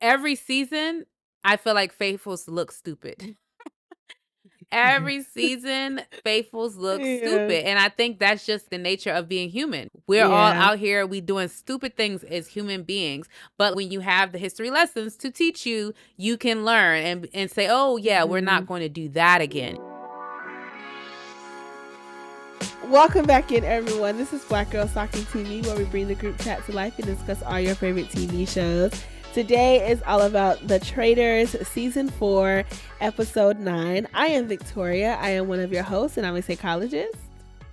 every season, I feel like Faithfuls look stupid. Every season, Faithfuls look Yeah. stupid. And I think that's just the nature of being human. We're all Yeah. out here, we doing stupid things as human beings. But when you have the history lessons to teach you, you can learn and say, oh, yeah, we're not going to do that again. Welcome back in, everyone. This is Black Girls Talking TV, where we bring the group chat to life and discuss all your favorite TV shows. Today is all about the Traitors Season 4, Episode 9. I am Victoria. I am one of your hosts, and I'm a psychologist.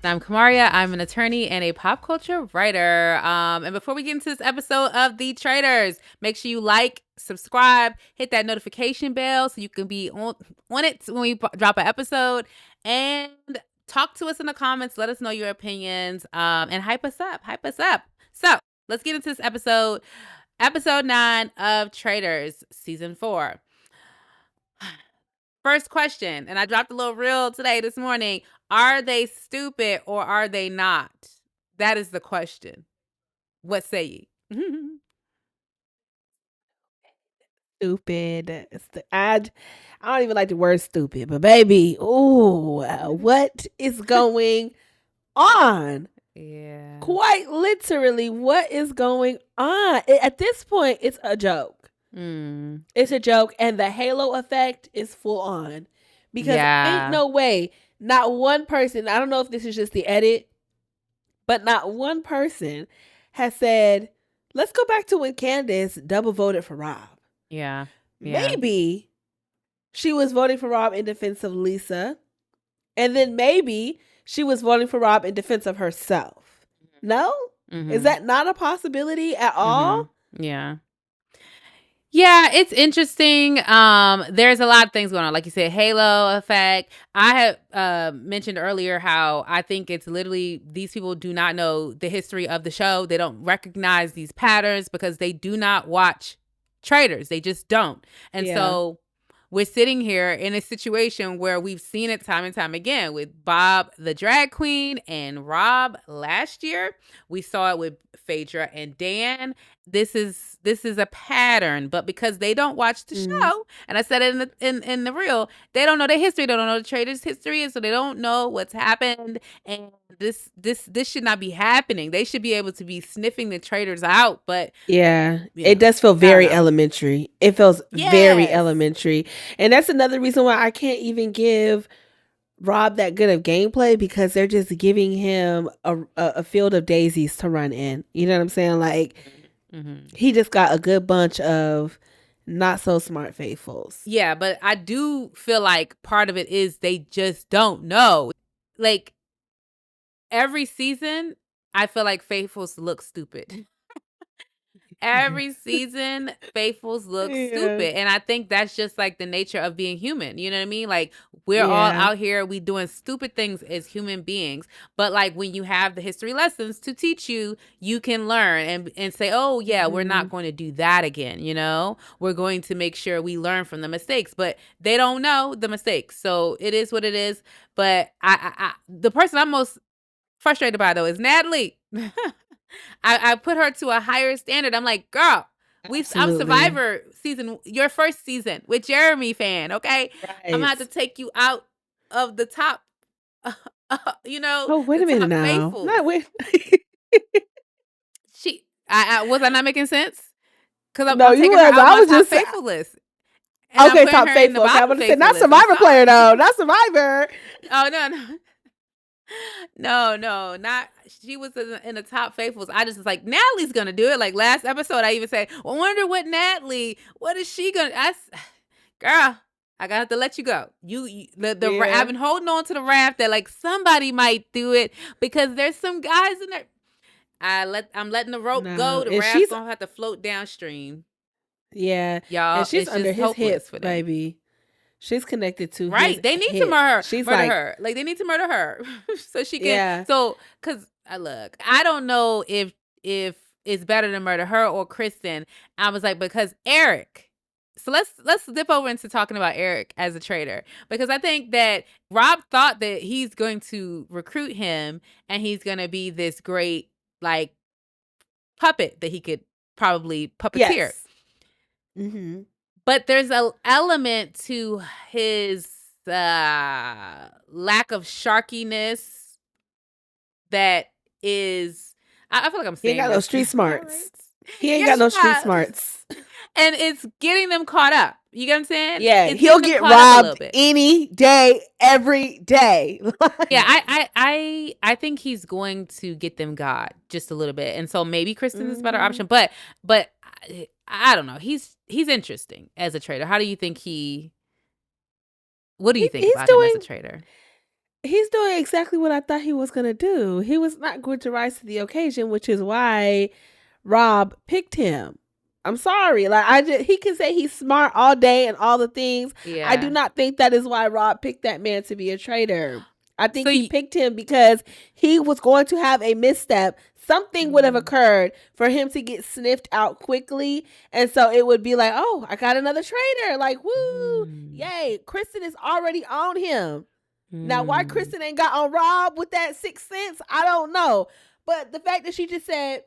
I'm Kamaria. I'm an attorney and a pop culture writer. And before we get into this episode of The Traitors, make sure you like, subscribe, hit that notification bell so you can be on it when we drop an episode. And talk to us in the comments. Let us know your opinions and hype us up. So let's get into this episode. Episode 9 of Traitors, Season 4. First question, and I dropped a little reel this morning. Are they stupid or are they not? That is the question. What say you? Stupid. I don't even like the word stupid, but baby, what is going on? Yeah. Quite literally, what is going on? At this point, it's a joke. It's a joke, and the halo effect is full on. Because ain't no way, not one person, I don't know if this is just the edit, but not one person has said, let's go back to when Candace double voted for Rob. Yeah. Maybe she was voting for Rob in defense of Lisa, and then maybe she was voting for Rob in defense of herself. No? Is that not a possibility at all? Yeah. Yeah, it's interesting. There's a lot of things going on. Like you said, halo effect. I have mentioned earlier how I think it's literally these people do not know the history of the show. They don't recognize these patterns because they do not watch Traitors. They just don't. And so we're sitting here in a situation where we've seen it time and time again with Bob, the drag queen, and Rob last year. We saw it with Phaedra and Dan. This is a pattern, but because they don't watch the show, and I said it in the reel, they don't know the history. They don't know the Traitors' history, and so they don't know what's happened. And this should not be happening. They should be able to be sniffing the Traitors out. But it does feel very elementary. It feels very elementary, and that's another reason why I can't even give Rob that good of gameplay, because they're just giving him a field of daisies to run in. You know what I'm saying? Like, he just got a good bunch of not so smart faithfuls. Yeah, but I do feel like part of it is they just don't know. Like, every season, I feel like faithfuls look stupid. Every season, faithfuls look stupid. And I think that's just like the nature of being human. You know what I mean? Like, we're all out here, we doing stupid things as human beings. But like, when you have the history lessons to teach you, you can learn and say, oh yeah, we're not going to do that again. You know, we're going to make sure we learn from the mistakes, but they don't know the mistakes. So it is what it is. But I the person I'm most frustrated by though is Natalie. I put her to a higher standard. I'm like, girl, I'm Survivor season, your first season with Jeremy fan, okay? Right. I'm gonna have to take you out of the top, you know. Oh, wait a minute now. No, wait. Was I not making sense? Because I'm taking her out I was just faithful list. Okay, top faithful. Okay, I want to say not Survivor player though, not Survivor. Oh no. No, not she was in the top faithfuls. I just was like, Natalie's gonna do it. Like last episode, I even said, well, I wonder what what is she gonna ask? Girl, I gotta have to let you go. I've been holding on to the raft that like somebody might do it because there's some guys in there. I'm letting the rope go. The raft's gonna have to float downstream. Yeah, y'all. And she's under his hip, baby. She's connected to right. They need to murder her. She's murder her. Like they need to murder her so she can. Yeah. So, cause I don't know if it's better to murder her or Kristen. I was like, because Eric. So let's dip over into talking about Eric as a traitor, because I think that Rob thought that he's going to recruit him and he's going to be this great like puppet that he could probably puppeteer. Yes. Mm-hmm. But there's an element to his lack of sharkiness that is. I feel like I'm He ain't saying got no this street smarts. right. He ain't got no street Yeah. smarts. And it's getting them caught up. You get what I'm saying? Yeah, it's he'll get robbed any day, every day. Yeah, I think he's going to get them God just a little bit, and so maybe Kristen is a better option. But I don't know. He's interesting as a traitor. How do you think he? What do you think about him as a traitor? He's doing exactly what I thought he was going to do. He was not going to rise to the occasion, which is why Rob picked him. I'm sorry. He can say he's smart all day and all the things. Yeah. I do not think that is why Rob picked that man to be a traitor. I think he picked him because he was going to have a misstep. Something would have occurred for him to get sniffed out quickly. And so it would be like, oh, I got another traitor. Like, woo, yay. Kristen is already on him. Now, why Kristen ain't got on Rob with that sixth sense, I don't know. But the fact that she just said,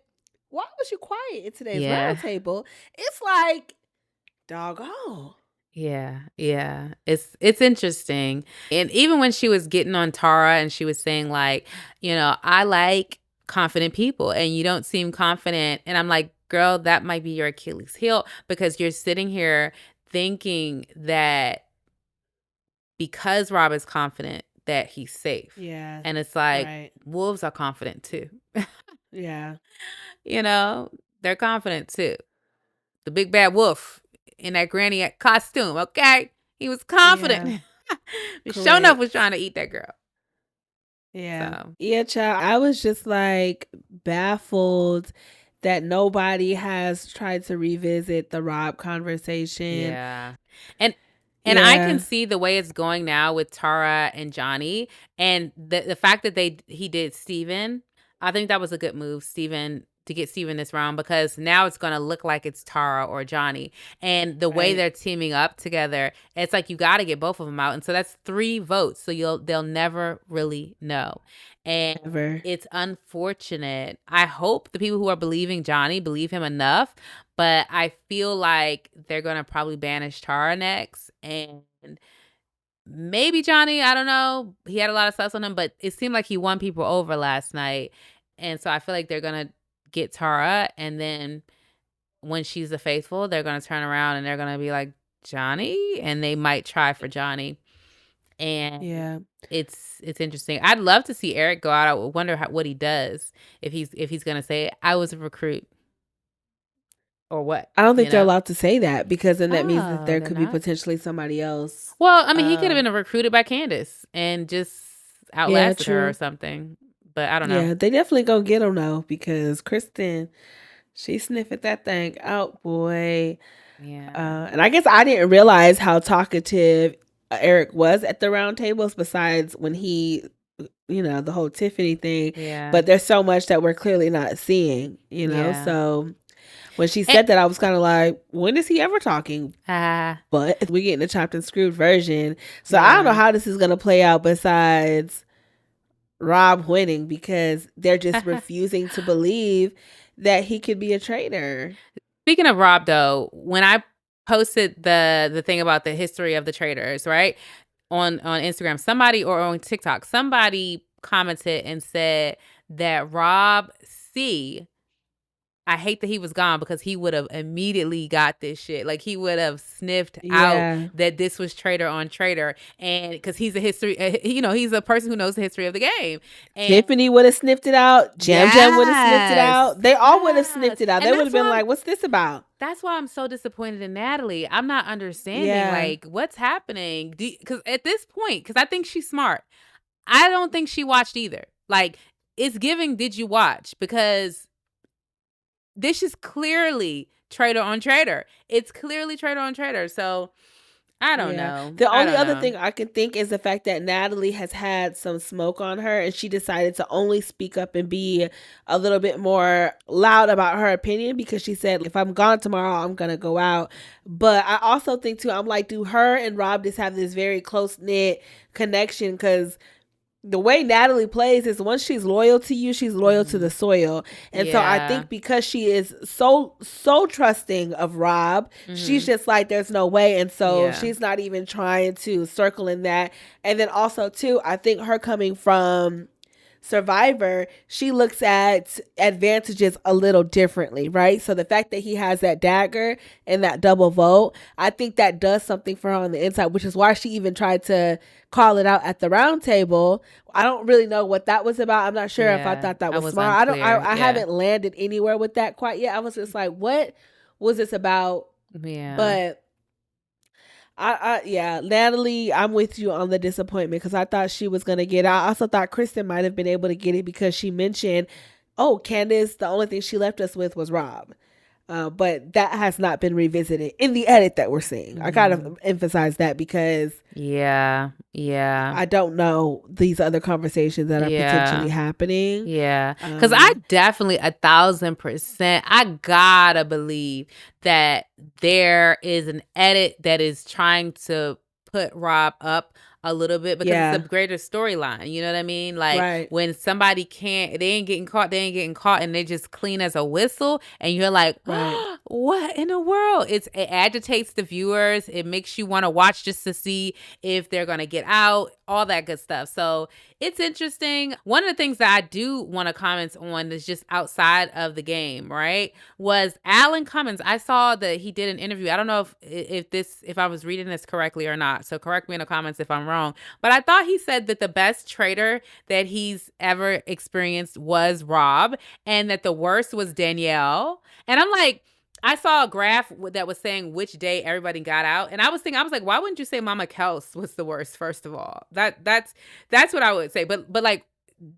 why was you quiet in today's roundtable? It's like, doggone. Yeah. It's interesting. And even when she was getting on Tara and she was saying like, I like confident people and you don't seem confident. And I'm like, girl, that might be your Achilles heel because you're sitting here thinking that because Rob is confident that he's safe. Yeah. And it's like, wolves are confident too. Yeah. They're confident too. The big bad wolf in that granny costume, okay? He was confident. Yeah. Sure enough was trying to eat that girl. Yeah. So. Yeah, child. I was just like baffled that nobody has tried to revisit the Rob conversation. Yeah. And I can see the way it's going now with Tara and Johnny. And the fact that he did Steven, I think that was a good move, to get Steven this round, because now it's going to look like it's Tara or Johnny. And the way they're teaming up together, it's like you got to get both of them out. And so that's 3 votes. So they'll never really know. And it's unfortunate. I hope the people who are believing Johnny believe him enough, but I feel like they're going to probably banish Tara next. And maybe Johnny, I don't know. He had a lot of stuff on him, but it seemed like he won people over last night. And so I feel like they're going to get Tara, and then when she's the faithful, they're going to turn around and they're going to be like, Johnny, and they might try for Johnny. And it's interesting. I'd love to see Eric go out. I wonder what he does if he's going to say, I was a recruit. Or what? I don't think they're allowed to say that, because then that means that there could be potentially somebody else. Well, I mean, he could have been recruited by Candace and just outlasted her or something. But I don't know. Yeah, they definitely gonna get him though, because Kristen, she sniffed that thing out, boy. Yeah. And I guess I didn't realize how talkative Eric was at the round tables, besides when he, the whole Tiffany thing. Yeah. But there's so much that we're clearly not seeing, so... When she said that, I was kind of like, when is he ever talking? But we're getting the chopped and screwed version. So I don't know how this is going to play out besides Rob winning, because they're just refusing to believe that he could be a traitor. Speaking of Rob, though, when I posted the thing about the history of the traitors, right, on Instagram, somebody, or on TikTok, somebody commented and said that Rob C., I hate that he was gone, because he would have immediately got this shit. Like, he would have sniffed out that this was traitor on traitor. And because he's a history, he's a person who knows the history of the game. And Tiffany would have sniffed it out. Jam would have sniffed it out. They all would have sniffed it out. They would have been like, what's this about? That's why I'm so disappointed in Natalie. I'm not understanding, like, what's happening. Because at this point, because I think she's smart, I don't think she watched either. Like, it's giving, did you watch? Because this is clearly traitor on traitor. It's clearly traitor on traitor. So I don't know. The only other thing I can think is the fact that Natalie has had some smoke on her, and she decided to only speak up and be a little bit more loud about her opinion, because she said, if I'm gone tomorrow, I'm going to go out. But I also think too, I'm like, do her and Rob just have this very close knit connection? Because the way Natalie plays is once she's loyal to you, she's loyal to the soil. And so I think because she is so trusting of Rob, she's just like, there's no way. And so she's not even trying to circle in that. And then also too, I think her coming from Survivor, she looks at advantages a little differently, right? So the fact that he has that dagger and that double vote, I think that does something for her on the inside, which is why she even tried to call it out at the round table. I don't really know what that was about. I'm not sure if I thought that was smart. I haven't landed anywhere with that quite yet. I was just like, what was this about? Yeah. But Natalie, I'm with you on the disappointment because I thought she was gonna get out. I also thought Kristen might have been able to get it because she mentioned, oh, Candace, the only thing she left us with was Rob. But that has not been revisited in the edit that we're seeing. I gotta emphasize that because I don't know these other conversations that are potentially happening. Yeah, because I definitely 1,000%, I gotta believe that there is an edit that is trying to put Rob up a little bit because it's a greater storyline. You know what I mean? Like when somebody they ain't getting caught, and they just clean as a whistle, and you're like, what in the world? It agitates the viewers. It makes you want to watch just to see if they're gonna get out, all that good stuff. So it's interesting. One of the things that I do want to comment on is just outside of the game, right? Was Alan Cummins. I saw that he did an interview. I don't know if I was reading this correctly or not. So correct me in the comments if I'm wrong. But I thought he said that the best traitor that he's ever experienced was Rob, and that the worst was Danielle. And I'm like, I saw a graph that was saying which day everybody got out, and I was like, why wouldn't you say Mama Kels was the worst? First of all, that's what I would say. But like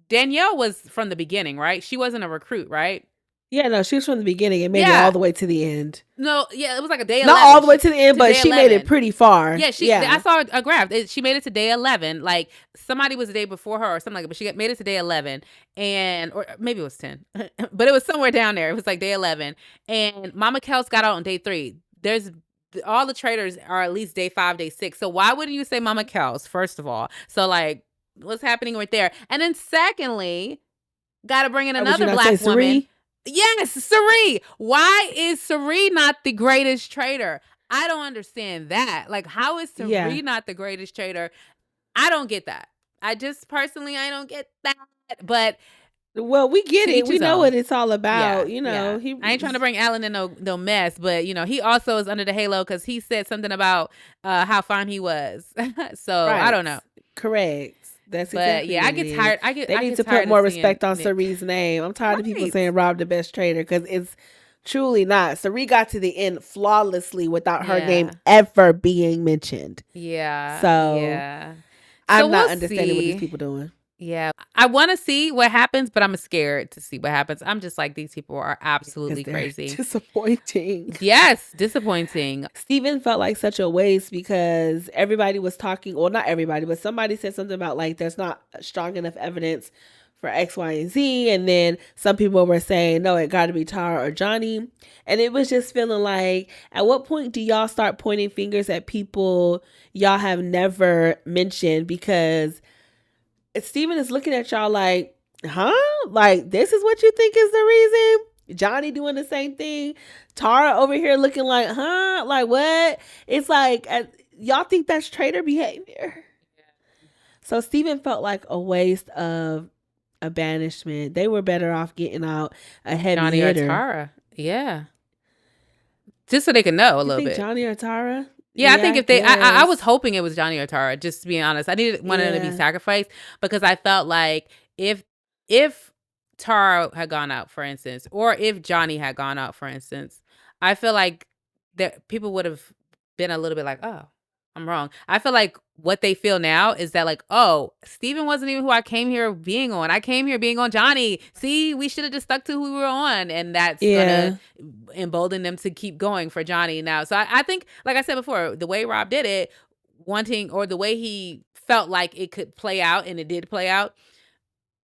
Danielle was from the beginning, right? She wasn't a recruit, right? Yeah, no, she was from the beginning and made it all the way to the end. No, yeah, it was like a day 11. Not all the way to the end, but she made it pretty far. Yeah, I saw a graph. She made it to day 11. Like somebody was the day before her or something like that, but she made it to day 11, or maybe it was 10, but it was somewhere down there. It was like day 11, and Mama Kels got out on day 3. There's all the traitors are at least day 5, day 6. So why wouldn't you say Mama Kels first of all? So like, what's happening right there? And then secondly, got to bring in another black woman. Yes, Cirie. Why is Cirie not the greatest traitor? I don't understand that. Like, how is Cirie not the greatest traitor? I don't get that. I just personally, I don't get that. But well, we get it. We know what it's all about. Yeah, you know, I ain't trying to bring Alan in no mess, but you know, he also is under the halo because he said something about how fine he was. So I don't know. Correct. That's exactly I get tired. They need to put more respect on Cirie's name. I'm tired of people saying Rob the best traitor because it's truly not. Cirie got to the end flawlessly without her name ever being mentioned. Yeah. So I'm not understanding what these people doing. Yeah. I want to see what happens, but I'm scared to see what happens. I'm just like, these people are absolutely crazy. Disappointing. Yes, disappointing. Steven felt like such a waste because everybody was talking, well, not everybody, but somebody said something about like there's not strong enough evidence for X, Y, and Z. And then some people were saying, no, it got to be Tara or Johnny. And it was just feeling like, at what point do y'all start pointing fingers at people y'all have never mentioned? Because Steven is looking at y'all like, huh? Like, this is what you think is the reason? Johnny doing the same thing. Tara over here looking like, huh? Like, what? It's like, y'all think that's traitor behavior? So Steven felt like a waste of a banishment. They were better off getting out a heavy Johnny hitter. Or Tara. Yeah. Just so they could know a little bit. Johnny or Tara? Yeah, I think if they, I was hoping it was Johnny or Tara, just to be honest. I wanted them to be sacrificed because I felt like if Tara had gone out, for instance, or if Johnny had gone out, for instance, I feel like that people would have been a little bit like, oh, I'm wrong. I feel like what they feel now is that like, oh, Steven wasn't even who I came here being on. I came here being on Johnny. See, we should have just stuck to who we were on. And that's going to embolden them to keep going for Johnny now. So I think, like I said before, the way Rob did it, the way he felt like it could play out, and it did play out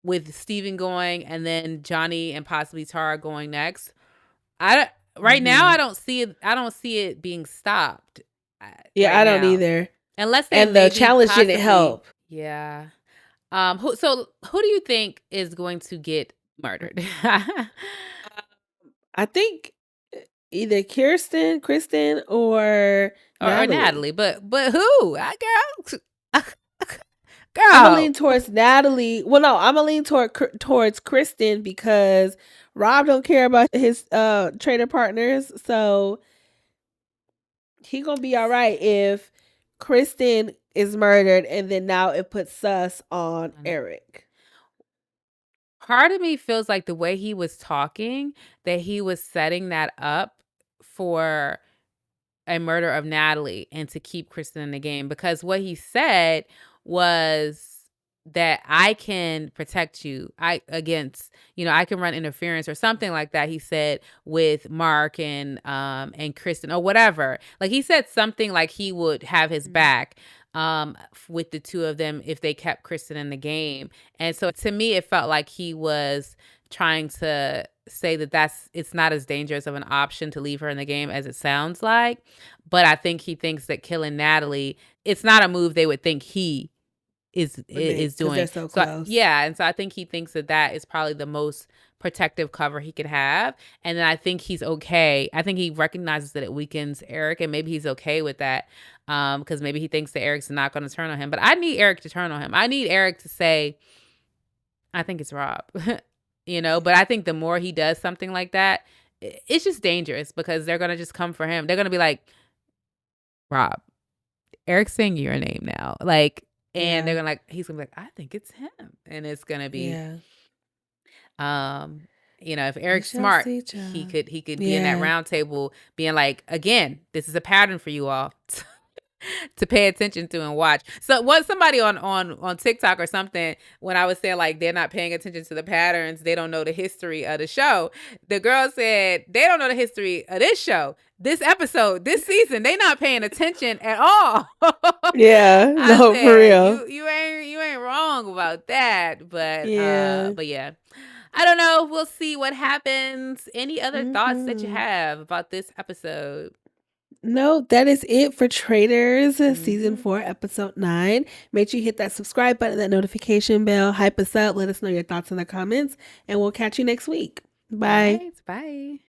with Steven going and then Johnny and possibly Tara going next. Right now, I don't see it being stopped. I don't either. Unless the challenge didn't help. Yeah. Who do you think is going to get murdered? I think either Kristen, or Or Natalie. Natalie, but who? Girl, I'm gonna girl. lean towards Natalie. Well, no, I'm gonna lean towards Kristen because Rob don't care about his traitor partners, so he gonna be all right if Kristen is murdered, and then now it puts sus on Eric. Part of me feels like the way he was talking, that he was setting that up for a murder of Natalie and to keep Kristen in the game, because what he said was that I can protect you I can run interference or something like that, he said, with Mark and Kristen or whatever. Like, he said something like he would have his back with the two of them if they kept Kristen in the game. And so to me it felt like he was trying to say that it's not as dangerous of an option to leave her in the game as it sounds like. But I think he thinks that killing Natalie, it's not a move they would think he is doing. They're so close. And so I think he thinks that is probably the most protective cover he could have. And then I think he's okay. I think he recognizes that it weakens Eric, and maybe he's okay with that, because maybe he thinks that Eric's not going to turn on him. But I need Eric to turn on him. I need Eric to say, I think it's Rob. But I think the more he does something like that, it's just dangerous, because they're going to just come for him. They're going to be like, Rob, Eric's saying your name now. Like, and they're going to he's going to be like, I think it's him. And it's going to be, if Eric's smart, he could be in that round table being like, again, this is a pattern for you all to pay attention to and watch. So what somebody on TikTok or something, when I was saying like they're not paying attention to the patterns, they don't know the history of the show. The girl said they don't know the history of this show, this episode, this season. They not paying attention at all. Yeah, no, said, for real. You ain't wrong about that. But yeah. I don't know. We'll see what happens. Any other thoughts that you have about this episode? No, that is it for Traitors season 4, episode 9. Make sure you hit that subscribe button, that notification bell, hype us up, let us know your thoughts in the comments, and we'll catch you next week. Bye. Bye.